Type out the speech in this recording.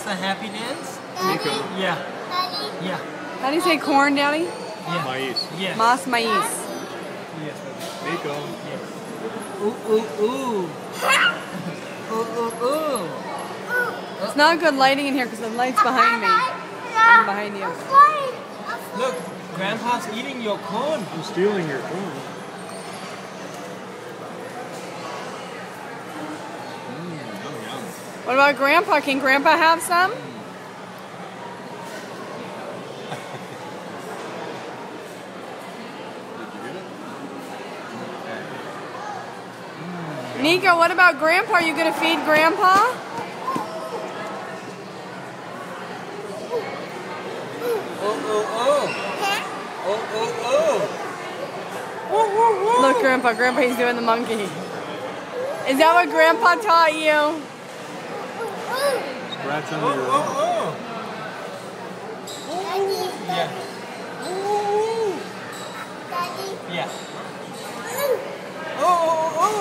the happy dance? Nico. Yeah. Daddy. Yeah. How do you say corn, Daddy? Yeah. Mais. Yes. Mas mais. Yes. Nico. Yes. Ooh, ooh, ooh. Ooh, ooh, ooh. It's not good lighting in here because the light's behind me. I'm behind you. Look, Grandpa's eating your cone. I'm stealing your phone. Yum, yum. What about Grandpa? Can Grandpa have some? Nico, what about Grandpa? Are you going to feed Grandpa? Oh, oh, oh. Oh, oh, oh. Look, Grandpa. Grandpa, he's doing the monkey. Is that what Grandpa taught you? Scratch under Oh, your oh, oh. Daddy. Yeah. Daddy. Yeah. Oh, oh, oh.